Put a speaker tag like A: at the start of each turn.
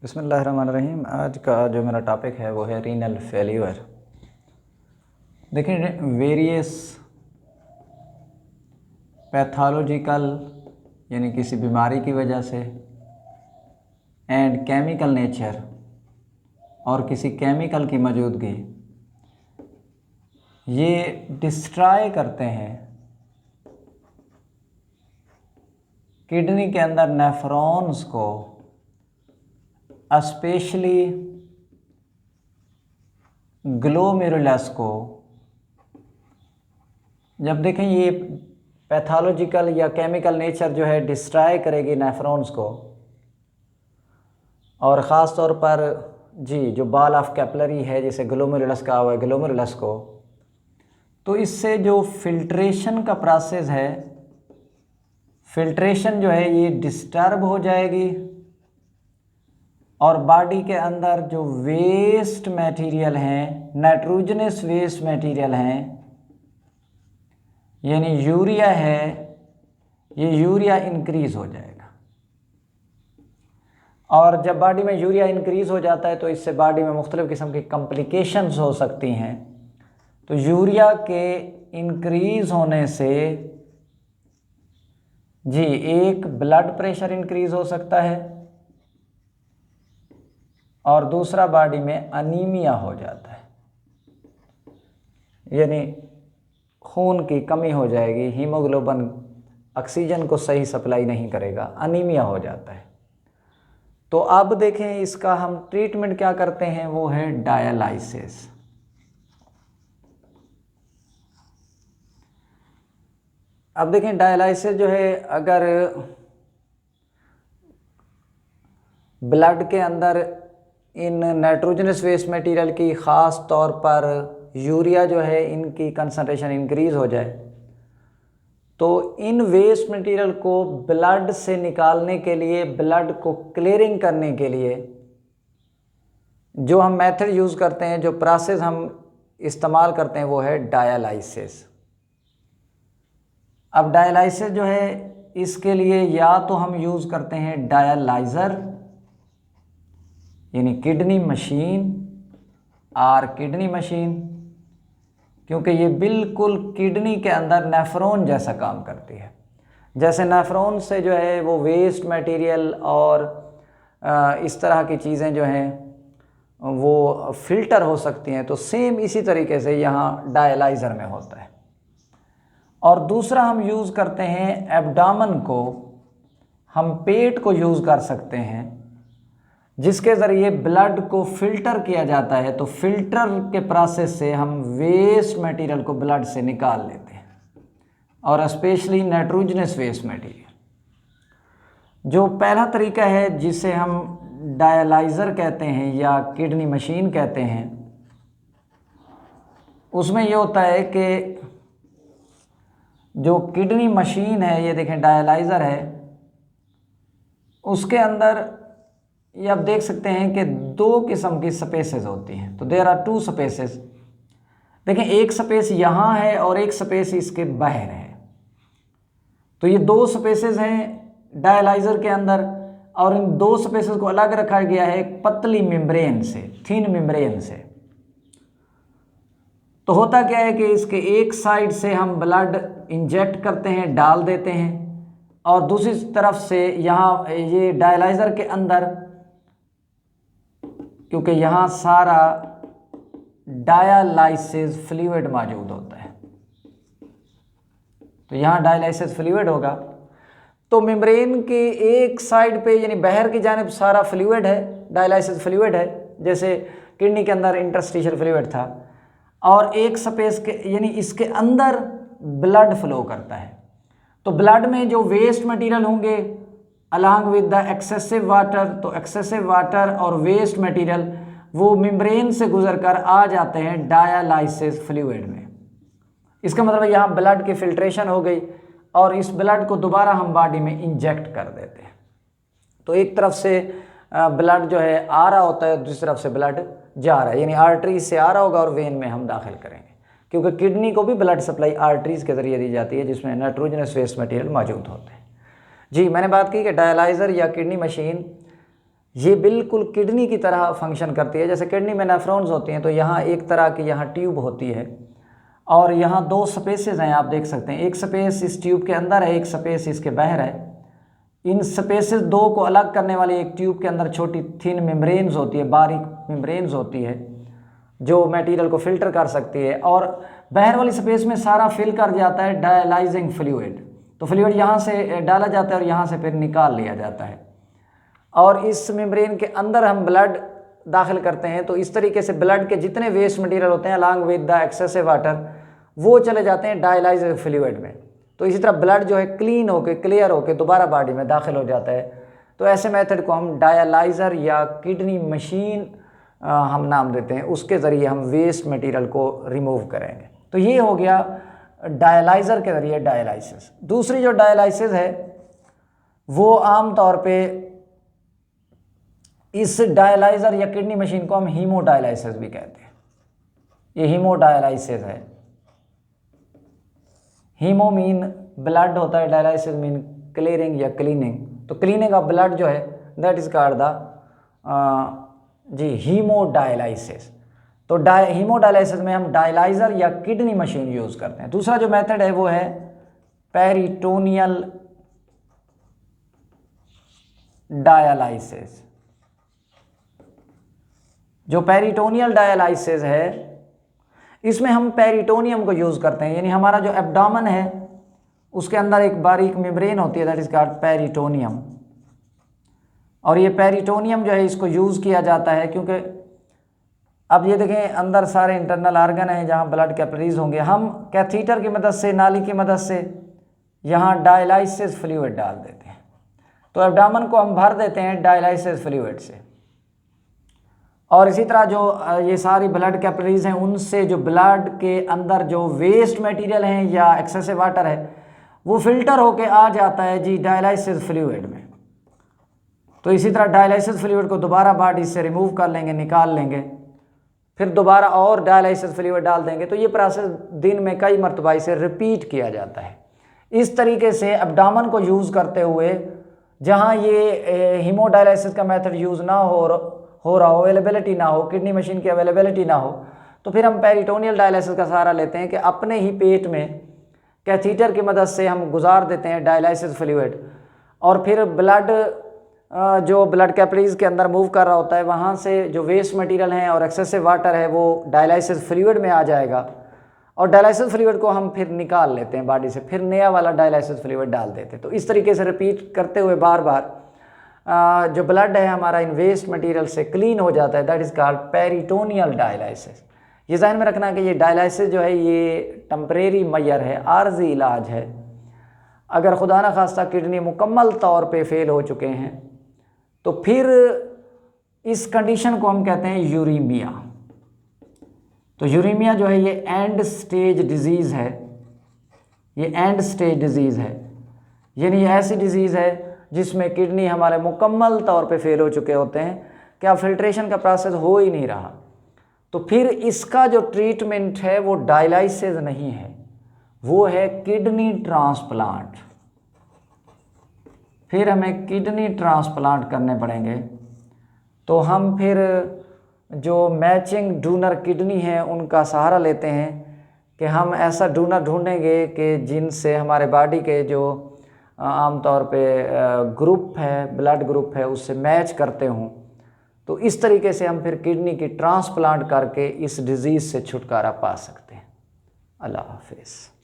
A: बिस्मिल्लाहिर्रहमानिर्रहीम। आज का जो मेरा टॉपिक है वो है रीनल फेल्यूर। देखिए, वेरियस पैथोलॉजिकल यानी किसी बीमारी की वजह से एंड केमिकल नेचर और किसी केमिकल की मौजूदगी ये डिस्ट्रॉय करते हैं किडनी के अंदर नेफ्रॉन्स को, स्पेशली ग्लोमेरुलस को। जब देखें ये पैथोलॉजिकल या केमिकल नेचर जो है डिस्ट्रॉय करेगी नेफ्रॉन्स को, और ख़ास तौर पर जो बॉल ऑफ कैपिलरी है जिसे ग्लोमेरुलस कहा हुआ है, ग्लोमेरुलस को, तो इससे जो फिल्ट्रेशन का प्रोसेस है, फिल्ट्रेशन जो है ये डिस्टर्ब हो जाएगी और बॉडी के अंदर जो वेस्ट मटेरियल हैं, नाइट्रोजनस वेस्ट मटेरियल हैं, यानी यूरिया है, ये यूरिया इंक्रीज़ हो जाएगा। और जब बॉडी में यूरिया इंक्रीज़ हो जाता है तो इससे बॉडी में मुख्तलिफ़ किस्म की कॉम्प्लिकेशंस हो सकती हैं। तो यूरिया के इंक्रीज़ होने से एक ब्लड प्रेशर इंक्रीज़ हो सकता है और दूसरा बॉडी में अनीमिया हो जाता है, यानी खून की कमी हो जाएगी, हीमोग्लोबिन ऑक्सीजन को सही सप्लाई नहीं करेगा, अनीमिया हो जाता है। तो अब देखें इसका हम ट्रीटमेंट क्या करते हैं, वो है डायलाइसिस। अब देखें डायलाइसिस जो है, अगर ब्लड के अंदर इन नाइट्रोजनस वेस्ट मटेरियल की ख़ास तौर पर यूरिया जो है इनकी कंसंट्रेशन इंक्रीज़ हो जाए, तो इन वेस्ट मटेरियल को ब्लड से निकालने के लिए, ब्लड को क्लियरिंग करने के लिए जो हम मेथड यूज़ करते हैं, जो प्रोसेस हम इस्तेमाल करते हैं, वो है डायलाइसिस। अब डायलाइसिस जो है इसके लिए या तो हम यूज़ करते हैं डायलाइज़र यानी किडनी मशीन और किडनी मशीन, क्योंकि ये बिल्कुल किडनी के अंदर नेफ्रॉन जैसा काम करती है। जैसे नेफ्रॉन से जो है वो वेस्ट मटेरियल और इस तरह की चीज़ें जो हैं वो फिल्टर हो सकती हैं, तो सेम इसी तरीके से यहाँ डायलाइज़र में होता है। और दूसरा हम यूज़ करते हैं एब्डोमेन को, हम पेट को यूज़ कर सकते हैं, जिसके ज़रिए ब्लड को फ़िल्टर किया जाता है। तो फिल्टर के प्रोसेस से हम वेस्ट मटेरियल को ब्लड से निकाल लेते हैं, और स्पेशली नाइट्रोजनस वेस्ट मटेरियल। जो पहला तरीका है जिसे हम डायलाइज़र कहते हैं या किडनी मशीन कहते हैं, उसमें ये होता है कि जो किडनी मशीन है, ये देखें डायलाइज़र है, उसके अंदर ये आप देख सकते हैं कि दो किस्म की स्पेसेस होती हैं। तो देयर आर टू स्पेसेस। देखें, एक स्पेस यहाँ है और एक स्पेस इसके बाहर है। तो ये दो स्पेसेस हैं डायलाइज़र के अंदर, और इन दो स्पेसेस को अलग रखा गया है एक पतली मेम्ब्रेन से, थिन मेम्ब्रेन से। तो होता क्या है कि इसके एक साइड से हम ब्लड इंजेक्ट करते हैं, डाल देते हैं, और दूसरी तरफ से यहाँ ये डायलाइज़र के अंदर, क्योंकि यहाँ सारा डायलाइसिस फ्लूइड मौजूद होता है, तो यहाँ डायलाइसिस फ्लूइड होगा। तो मेम्ब्रेन के एक साइड पे यानी बाहर की जानिब सारा फ्लूइड है, डायलाइसिस फ्लूइड है, जैसे किडनी के अंदर इंटरस्टिशियल फ्लूइड था, और एक स्पेस के यानी इसके अंदर ब्लड फ्लो करता है। तो ब्लड में जो वेस्ट मटेरियल होंगे along with the excessive water, तो एक्सेसिव वाटर और वेस्ट मटेरियल वो मेम्ब्रेन से गुजरकर आ जाते हैं डायलाइसिस फ्लूइड में। इसका मतलब है यहाँ ब्लड की फिल्ट्रेशन हो गई, और इस ब्लड को दोबारा हम बॉडी में इंजेक्ट कर देते हैं। तो एक तरफ से ब्लड जो है आ रहा होता है, दूसरी तरफ से ब्लड जा रहा है, यानी आर्टरीज से आ रहा होगा और वेन में हम दाखिल करेंगे, क्योंकि किडनी को भी ब्लड सप्लाई आर्टरीज के ज़रिए दी जाती है, जिसमें नाइट्रोजनस वेस्ट मटेरियल मौजूद होते हैं। मैंने बात की कि डायलाइज़र या किडनी मशीन ये बिल्कुल किडनी की तरह फंक्शन करती है। जैसे किडनी में नेफ्रॉन्स होती हैं तो यहाँ एक तरह की यहाँ ट्यूब होती है और यहाँ दो स्पेसेस हैं, आप देख सकते हैं। एक स्पेस इस ट्यूब के अंदर है, एक स्पेस इसके बाहर है। इन स्पेसेस दो को अलग करने वाली एक ट्यूब के अंदर छोटी थिन मेम्ब्रेन्स होती है, बारीक मेम्ब्रेन्स होती है जो मटेरियल को फिल्टर कर सकती है। और बाहर वाली स्पेस में सारा फिल कर जाता है डायलाइजिंग फ्लूइड। तो फ्लूइड यहाँ से डाला जाता है और यहाँ से फिर निकाल लिया जाता है। और इस मेम्ब्रेन के अंदर हम ब्लड दाखिल करते हैं तो इस तरीके से ब्लड के जितने वेस्ट मटेरियल होते हैं along with the excessive water वो चले जाते हैं डायलाइजिंग फ्लूइड में। तो इसी तरह ब्लड जो है क्लीन होके क्लियर होके दोबारा बॉडी में दाखिल हो जाता है। तो ऐसे मेथड को हम डायलाइज़र या किडनी मशीन हम नाम देते हैं, उसके ज़रिए हम वेस्ट मटेरियल को रिमूव करेंगे। तो ये हो गया डायलाइज़र के ज़रिए डायलाइसिस। दूसरी जो डायलाइसिस है वो आम तौर पे इस डायलाइज़र या किडनी मशीन को हम हीमोडायलाइसिस भी कहते हैं। ये हीमोडायलाइसिस है। हीमो मीन ब्लड होता है, डायलाइसिस मीन क्लियरिंग या क्लीनिंग। तो क्लीनिंग ऑफ ब्लड जो है दैट इज कॉल्ड द हीमोडायलाइसिस। तो हीमोडायलाइसिस में हम डायलाइज़र या किडनी मशीन यूज़ करते हैं। दूसरा जो मेथड है वो है पेरिटोनियल डायलाइसिस। जो पेरिटोनियल डायलाइसिस है इसमें हम पेरिटोनियम को यूज़ करते हैं, यानी हमारा जो एब्डोमेन है उसके अंदर एक बारीक मेम्ब्रेन होती है दैट इज कॉल्ड पेरिटोनियम। और ये पेरिटोनियम जो है इसको यूज़ किया जाता है क्योंकि अब ये देखें अंदर सारे इंटरनल आर्गन हैं जहाँ ब्लड कैपिलरीज होंगे। हम कैथीटर की मदद से, नाली की मदद से यहाँ डायलाइसिस फ्लूइड डाल देते हैं। तो एब्डोमेन को हम भर देते हैं डायलाइसिस फ्लूइड से। और इसी तरह जो ये सारी ब्लड कैपिलरीज हैं उनसे जो ब्लड के अंदर जो वेस्ट मटेरियल हैं या एक्सेसिव वाटर है वो फिल्टर होके आ जाता है जी डायलाइसिस फ्लूइड में। तो इसी तरह डायलाइसिस फ्लूइड को दोबारा बॉडी से रिमूव कर लेंगे, निकाल लेंगे, फिर दोबारा और डायलाइसिस फ्लूइड डाल देंगे। तो ये प्रोसेस दिन में कई मरतबा इसे रिपीट किया जाता है। इस तरीके से एब्डोमेन को यूज़ करते हुए जहाँ ये हीमोडायलाइसिस का मेथड यूज़ ना हो रहा हो, अवेलेबिलिटी ना हो, किडनी मशीन की अवेलेबिलिटी ना हो, तो फिर हम पेरिटोनियल डायलाइसिस का सहारा लेते हैं कि अपने ही पेट में कैथीटर की मदद से हम गुजार देते हैं डायलाइसिस फ्लूइड। और फिर ब्लड जो ब्लड कैपिलरीज के अंदर मूव कर रहा होता है वहाँ से जो वेस्ट मटेरियल हैं और एक्सेसिव वाटर है वो डायलाइसिस फ्लूइड में आ जाएगा और डायलाइसिस फ्लूइड को हम फिर निकाल लेते हैं बॉडी से, फिर नया वाला डायलाइसिस फ्लूइड डाल देते हैं। तो इस तरीके से रिपीट करते हुए बार बार जो ब्लड है हमारा इन वेस्ट मटेरियल से क्लीन हो जाता है। That is called peritoneal dialysis. ये ध्यान में रखना कि ये डायलाइसिस जो है ये टेम्परेरी मेजर है, आर्जी इलाज है। अगर खुदा न खास्ता किडनी मुकम्मल तौर पे फेल हो चुके हैं तो फिर इस कंडीशन को हम कहते हैं यूरीमिया। तो यूरीमिया जो है ये एंड स्टेज डिजीज़ है, ये एंड स्टेज डिजीज़ है, यानी ऐसी डिजीज़ है जिसमें किडनी हमारे मुकम्मल तौर पे फेल हो चुके होते हैं कि अब फिल्ट्रेशन का प्रोसेस हो ही नहीं रहा। तो फिर इसका जो ट्रीटमेंट है वो डायलाइसिस नहीं है, वो है किडनी ट्रांसप्लांट। फिर हमें किडनी ट्रांसप्लांट करने पड़ेंगे। तो हम फिर जो मैचिंग डोनर किडनी है उनका सहारा लेते हैं कि हम ऐसा डोनर ढूंढेंगे कि जिनसे हमारे बॉडी के जो आमतौर पे ग्रुप है, ब्लड ग्रुप है, उससे मैच करते हों। तो इस तरीके से हम फिर किडनी की ट्रांसप्लांट करके इस डिज़ीज़ से छुटकारा पा सकते हैं। अल्लाह हाफिज़।